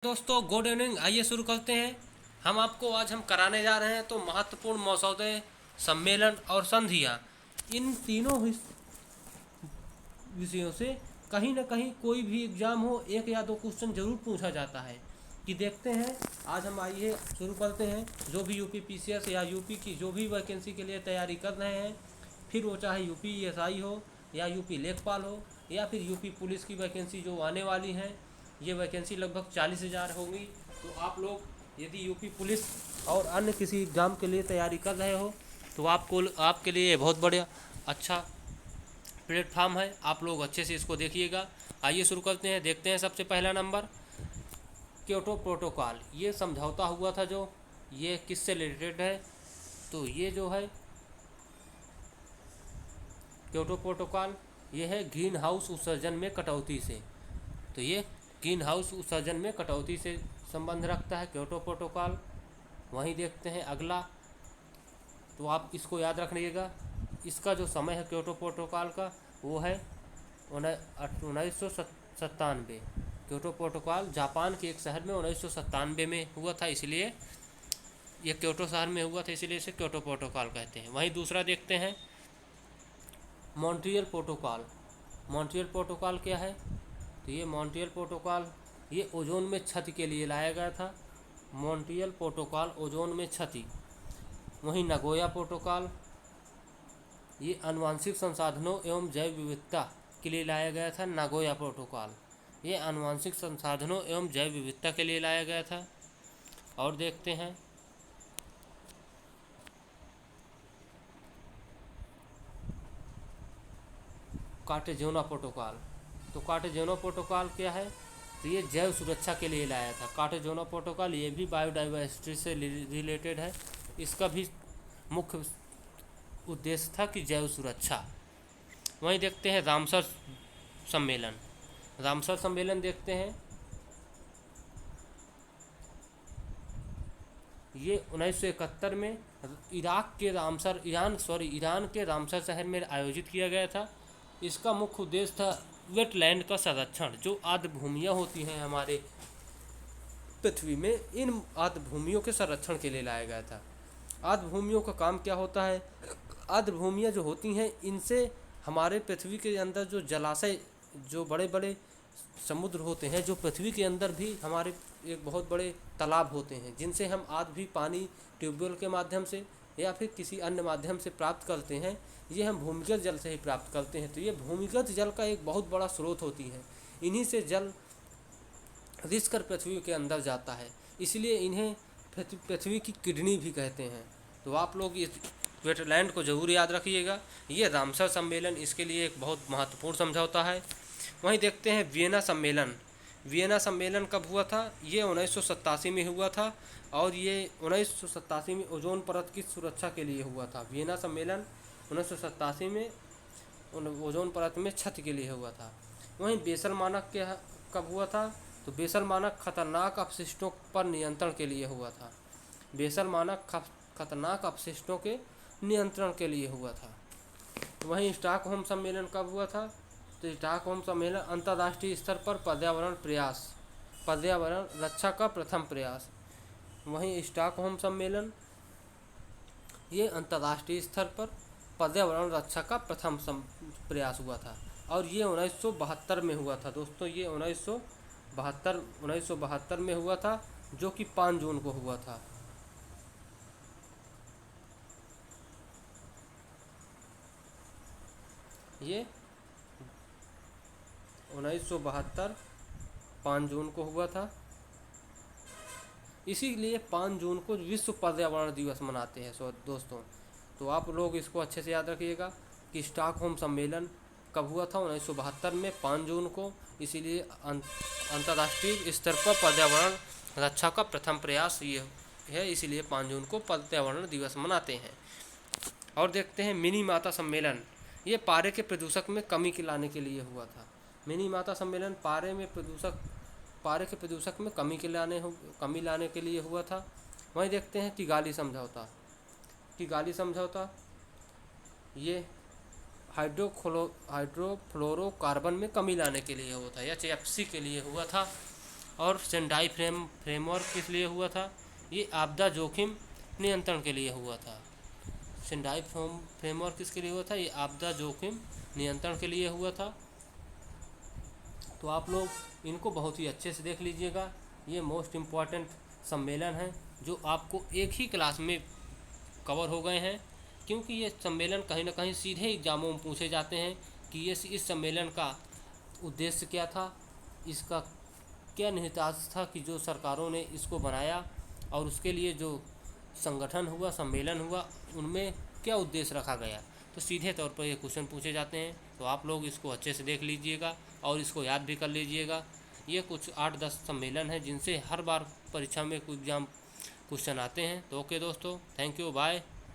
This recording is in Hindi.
दोस्तों गुड इवनिंग। आइए शुरू करते हैं। हम कराने जा रहे हैं तो महत्वपूर्ण मसौदे, सम्मेलन और संधियाँ, इन तीनों विषयों से कहीं ना कहीं कोई भी एग्जाम हो, एक या दो क्वेश्चन जरूर पूछा जाता है। कि देखते हैं आज हम, आइए शुरू करते हैं। जो भी यूपी पीसीएस या यूपी की जो भी वैकेंसी के लिए तैयारी कर रहे हैं, फिर वो चाहे यूपी एसआई हो या यूपी लेखपाल हो या फिर यूपी पुलिस की वैकेंसी जो आने वाली है, ये वैकेंसी लगभग 40,000 होंगी। तो आप लोग यदि यूपी पुलिस और अन्य किसी एग्ज़ाम के लिए तैयारी कर रहे हो तो आपके लिए बहुत बढ़िया अच्छा प्लेटफार्म है। आप लोग अच्छे से इसको देखिएगा। आइए शुरू करते हैं। देखते हैं सबसे पहला नंबर, क्योटो प्रोटोकॉल। ये समझौता हुआ था जो, ये किससे रिलेटेड है? तो ये जो है क्योटो प्रोटोकॉल, ये है ग्रीन हाउस उत्सर्जन में कटौती से। तो ये ग्रीन हाउस उत्सर्जन में कटौती से संबंध रखता है क्योटो प्रोटोकॉल। वहीं देखते हैं अगला, तो आप इसको याद रखिएगा। इसका जो समय है क्योटो प्रोटोकॉल का, वो है 1997। क्योटो प्रोटोकॉल जापान के एक शहर में 1997 में हुआ था, इसलिए ये क्योटो शहर में हुआ था, इसलिए इसे क्योटो प्रोटोकॉल कहते हैं। वहीं दूसरा देखते हैं मॉन्ट्रियल प्रोटोकॉल। मॉन्ट्रियल प्रोटोकॉल क्या है? तो ये मॉन्ट्रियल प्रोटोकॉल, ये ओजोन में क्षति के लिए लाया गया था। मॉन्ट्रियल प्रोटोकॉल ओजोन में क्षति। वहीं नगोया प्रोटोकॉल, ये आनुवांशिक संसाधनों एवं जैव विविधता के लिए लाया गया था। नागोया प्रोटोकॉल, ये आनुवांशिक संसाधनों एवं जैव विविधता के लिए लाया गया था। और देखते हैं कार्टेजियनो प्रोटोकॉल। तो कार्टेजियनो प्रोटोकॉल क्या है? तो ये जैव सुरक्षा के लिए लाया था। कार्टेजियनो प्रोटोकॉल ये भी बायोडाइवर्सिटी से रिलेटेड है। इसका भी मुख्य उद्देश्य था कि जैव सुरक्षा। वहीं देखते हैं रामसर सम्मेलन। रामसर सम्मेलन देखते हैं, ये 1971 में ईरान के रामसर शहर में आयोजित किया गया था। इसका मुख्य उद्देश्य था वेटलैंड का संरक्षण। जो आर्द्र भूमियाँ होती हैं हमारे पृथ्वी में, इन आर्द्र भूमियों के संरक्षण के लिए लाया गया था। आर्द्र भूमियों का काम क्या होता है? आर्द्र भूमियाँ जो होती हैं, इनसे हमारे पृथ्वी के अंदर जो जलाशय, जो बड़े बड़े समुद्र होते हैं, जो पृथ्वी के अंदर भी हमारे एक बहुत बड़े तालाब होते हैं, जिनसे हम आज भी पानी ट्यूबवेल के माध्यम से या फिर किसी अन्य माध्यम से प्राप्त करते हैं, ये हम भूमिगत जल से ही प्राप्त करते हैं। तो ये भूमिगत जल का एक बहुत बड़ा स्रोत होती है। इन्हीं से जल रिस कर पृथ्वी के अंदर जाता है, इसलिए इन्हें पृथ्वी की किडनी भी कहते हैं। तो आप लोग इस वेटलैंड को जरूर याद रखिएगा। ये रामसर सम्मेलन इसके लिए एक बहुत महत्वपूर्ण समझौता है। वहीं देखते हैं वियना सम्मेलन। वियना सम्मेलन कब हुआ था? ये 1987 में हुआ था, और ये 1987 में ओजोन परत की सुरक्षा के लिए हुआ था। वियना सम्मेलन 1987 में ओजोन परत में क्षति के लिए हुआ था। वहीं बेसल मानक कब हुआ था? तो बेसल मानक खतरनाक अपशिष्टों पर नियंत्रण के लिए हुआ था। बेसल मानक खतरनाक अपशिष्टों के नियंत्रण के लिए हुआ था। वहीं स्टॉकहोम सम्मेलन कब हुआ था? तो स्टॉकहोम सम्मेलन अंतर्राष्ट्रीय स्तर पर पर्यावरण रक्षा का प्रथम प्रयास। वहीं स्टॉकहोम सम्मेलन ये अंतर्राष्ट्रीय स्तर पर पर्यावरण रक्षा का प्रथम प्रयास हुआ था, और ये 1972 में हुआ था। दोस्तों ये 1972 में हुआ था, जो कि 5 जून को हुआ था। ये 1972 5 जून को हुआ था, इसीलिए 5 जून को विश्व पर्यावरण दिवस मनाते हैं दोस्तों। तो आप लोग इसको अच्छे से याद रखिएगा कि स्टॉकहोम सम्मेलन कब हुआ था? 1972 में 5 जून को, इसीलिए अंतर्राष्ट्रीय स्तर पर पर्यावरण रक्षा का प्रथम प्रयास ये है, इसीलिए 5 जून को पर्यावरण दिवस मनाते हैं। और देखते हैं मिनी माता सम्मेलन। ये पारे के प्रदूषक में कमी के लाने के लिए हुआ था। मिनी माता सम्मेलन पारे के प्रदूषक में कमी लाने के लिए हुआ था। वहीं देखते हैं किगाली समझौता। ये हाइड्रोफ्लोरोकार्बन में कमी लाने के लिए हुआ था, या एचएफसी के लिए हुआ था। और सेंडाई फ्रेमवर्क किस लिए हुआ था? ये आपदा जोखिम नियंत्रण के लिए हुआ था। सेंडाई फ्रेमवर्क किसके लिए हुआ था? ये आपदा जोखिम नियंत्रण के लिए हुआ था। तो आप लोग इनको बहुत ही अच्छे से देख लीजिएगा। ये मोस्ट इम्पॉर्टेंट सम्मेलन हैं जो आपको एक ही क्लास में कवर हो गए हैं, क्योंकि ये सम्मेलन कहीं ना कहीं सीधे एग्जामों में पूछे जाते हैं कि ये इस सम्मेलन का उद्देश्य क्या था, इसका क्या निहितार्थ था कि जो सरकारों ने इसको बनाया और उसके लिए जो संगठन हुआ, सम्मेलन हुआ, उनमें क्या उद्देश्य रखा गया। तो सीधे तौर पर ये क्वेश्चन पूछे जाते हैं। तो आप लोग इसको अच्छे से देख लीजिएगा और इसको याद भी कर लीजिएगा। ये कुछ 8-10 सम्मेलन हैं जिनसे हर बार परीक्षा में एग्जाम क्वेश्चन आते हैं। तो ओके दोस्तों, थैंक यू, बाय।